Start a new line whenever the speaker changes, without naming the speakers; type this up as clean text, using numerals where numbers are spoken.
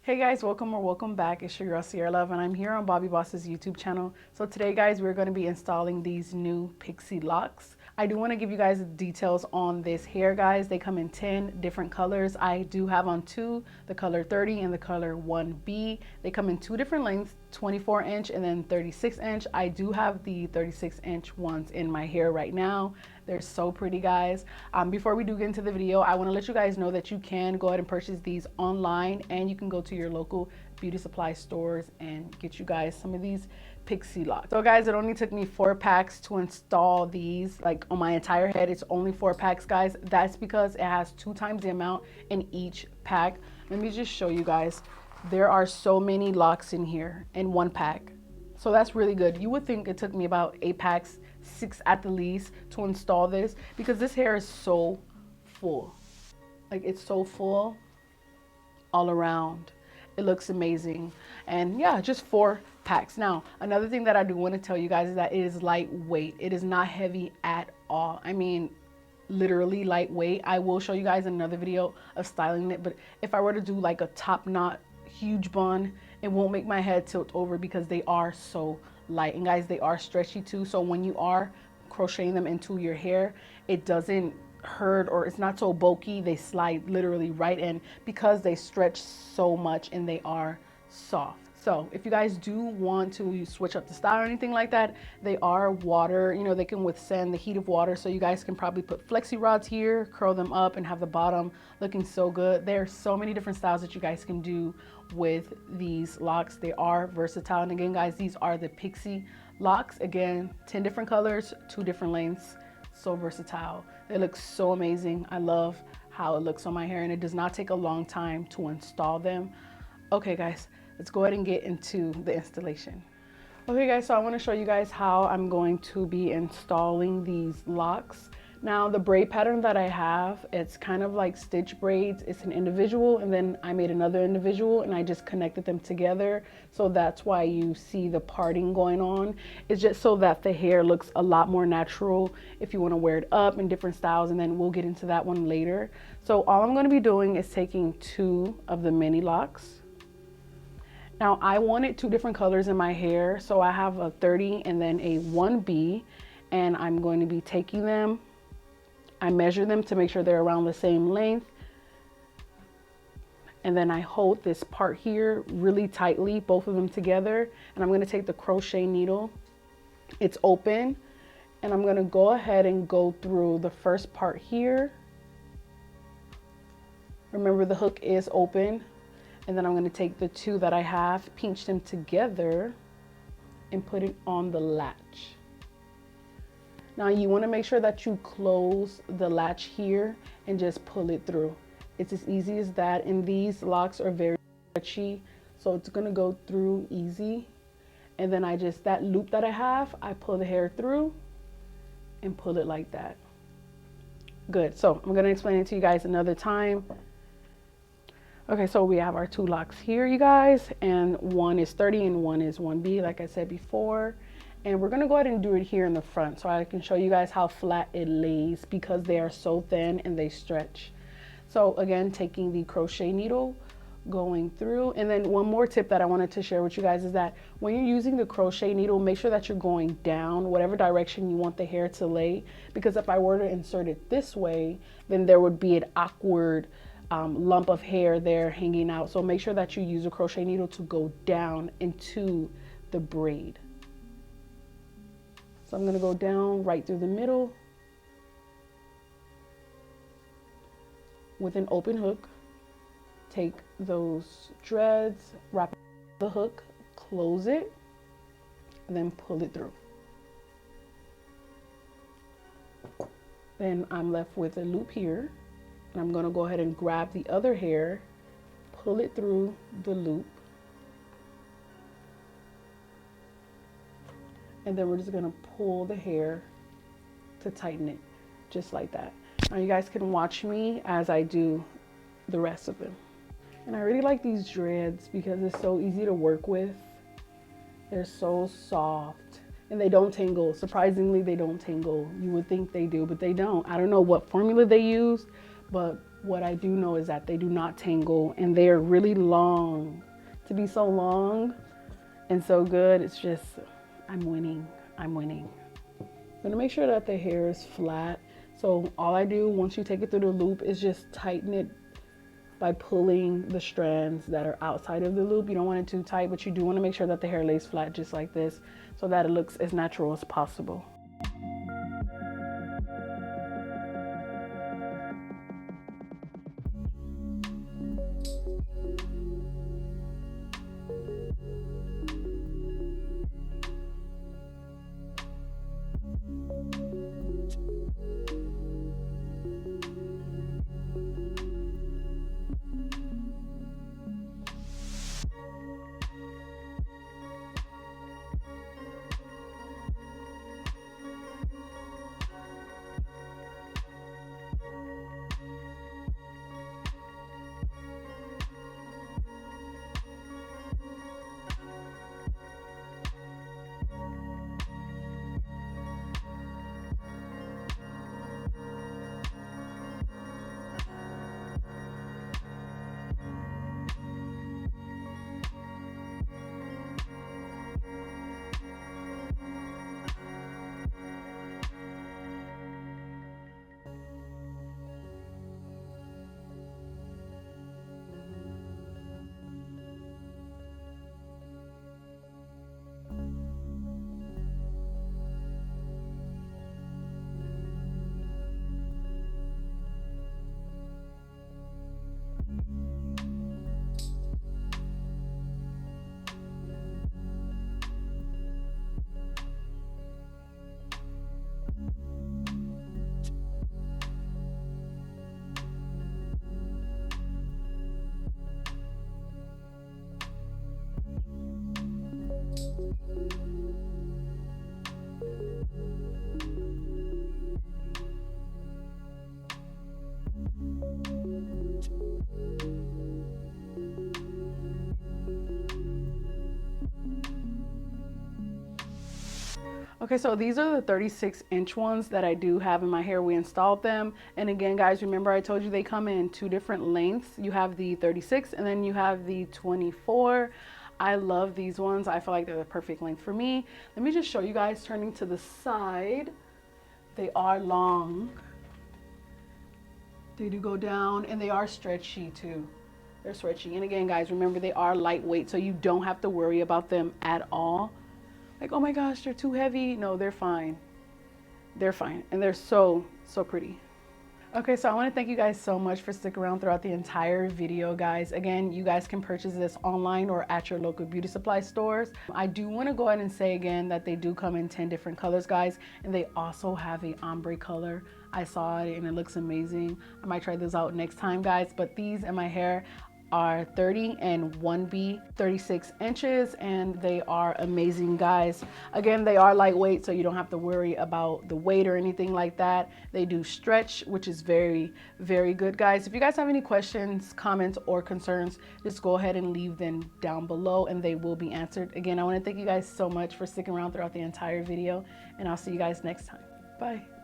Hey guys, welcome or welcome back. It's your girl SierraLovv and I'm here on Bobby Boss's YouTube channel. So today guys, we're going to be installing these new PIXI LOCS. I do want to give you guys the details on this hair guys. They come in 10 different colors. I do have on two, the color 30 and the color 1B. They come in two different lengths, 24 inch and then 36 inch. I do have the 36 inch ones in my hair right now. They're so pretty guys. Before we do get into the video, I want to let you guys know that you can go ahead and purchase these online and you can go to your local beauty supply stores and get you guys some of these PIXI LOCS. So guys, it only took me 4 packs to install these, like on my entire head. It's only 4 packs guys. That's because it has 2 times the amount in each pack. Let me just show you guys. There are so many locks in here in 1 pack. So that's really good. You would think it took me about 8 packs, 6 at the least, to install this because this hair is so full. Like it's so full all around. It looks amazing. And yeah, just 4 packs. Now, another thing that I do want to tell you guys is that it is lightweight. It is not heavy at all. I mean, literally lightweight. I will show you guys another video of styling it, but if I were to do like a top knot huge bun, it won't make my head tilt over because they are so light. And guys, they are stretchy too, so when you are crocheting them into your hair, it doesn't hurt or it's not so bulky. They slide literally right in because they stretch so much and they are soft. So if you guys do want to switch up the style or anything like that, they are water, you know, they can withstand the heat of water. So you guys can probably put flexi rods here, curl them up and have the bottom looking so good. There are so many different styles that you guys can do with these locks. They are versatile. And again, guys, these are the PIXI LOCS. Again, 10 different colors, 2 different lengths. So versatile. They look so amazing. I love how it looks on my hair and it does not take a long time to install them. Okay, guys. Let's go ahead and get into the installation. Okay guys, so I want to show you guys how I'm going to be installing these locks. Now the braid pattern that I have, it's kind of like stitch braids. It's an individual and then I made another individual and I just connected them together. So that's why you see the parting going on. It's just so that the hair looks a lot more natural if you want to wear it up in different styles, and then we'll get into that one later. So all I'm going to be doing is taking 2 of the mini locks. Now I wanted 2 different colors in my hair, so I have a 30 and then a 1B, and I'm going to be taking them. I measure them to make sure they're around the same length, and then I hold this part here really tightly, both of them together, and I'm going to take the crochet needle. It's open, and I'm going to go ahead and go through the first part here. Remember, the hook is open. And then I'm going to take the 2 that I have, pinch them together, and put it on the latch. Now you want to make sure that you close the latch here and just pull it through. It's as easy as that. And these locks are very stretchy, so it's going to go through easy. And then that loop that I have, I pull the hair through and pull it like that. Good. So I'm going to explain it to you guys another time. Okay, so we have our 2 locks here, you guys, and one is 30 and one is 1B, like I said before. And we're gonna go ahead and do it here in the front so I can show you guys how flat it lays because they are so thin and they stretch. So again, taking the crochet needle, going through, and then one more tip that I wanted to share with you guys is that when you're using the crochet needle, make sure that you're going down, whatever direction you want the hair to lay, because if I were to insert it this way, then there would be an awkward lump of hair there hanging out. So make sure that you use a crochet needle to go down into the braid. So I'm going to go down right through the middle with an open hook. Take those dreads, wrap the hook, close it, and then pull it through. Then I'm left with a loop here. And I'm going to go ahead and grab the other hair, pull it through the loop, and then we're just going to pull the hair to tighten it, just like that. Now you guys can watch me as I do the rest of them. And I really like these dreads because it's so easy to work with. They're so soft and they don't tangle. Surprisingly, they don't tangle. You would think they do, but they don't. I don't know what formula they use, but what I do know is that they do not tangle, and they are really long. To be so long and so good, it's just, I'm winning. I'm winning. I'm gonna make sure that the hair is flat. So all I do once you take it through the loop is just tighten it by pulling the strands that are outside of the loop. You don't want it too tight, but you do want to make sure that the hair lays flat just like this so that it looks as natural as possible. Okay, so these are the 36-inch ones that I do have in my hair. We installed them. And again, guys, remember I told you they come in 2 different lengths. You have the 36 and then you have the 24. I love these ones. I feel like they're the perfect length for me. Let me just show you guys turning to the side. They are long. They do go down and they are stretchy too. They're stretchy. And again, guys, remember they are lightweight, so you don't have to worry about them at all. Like, oh my gosh, they're too heavy. No, they're fine. They're fine. And they're so, so pretty. Okay, so I want to thank you guys so much for sticking around throughout the entire video, guys. Again, you guys can purchase this online or at your local beauty supply stores. I do want to go ahead and say again that they do come in 10 different colors, guys. And they also have a ombre color. I saw it and it looks amazing. I might try this out next time, guys. But these in my hair are 30 and 1B 36 inches, and they are amazing, guys. Again, they are lightweight, so you don't have to worry about the weight or anything like that. They do stretch, which is very, very good, guys. If you guys have any questions, comments, or concerns, just go ahead and leave them down below and they will be answered. Again, I want to thank you guys so much for sticking around throughout the entire video, and I'll see you guys next time. Bye.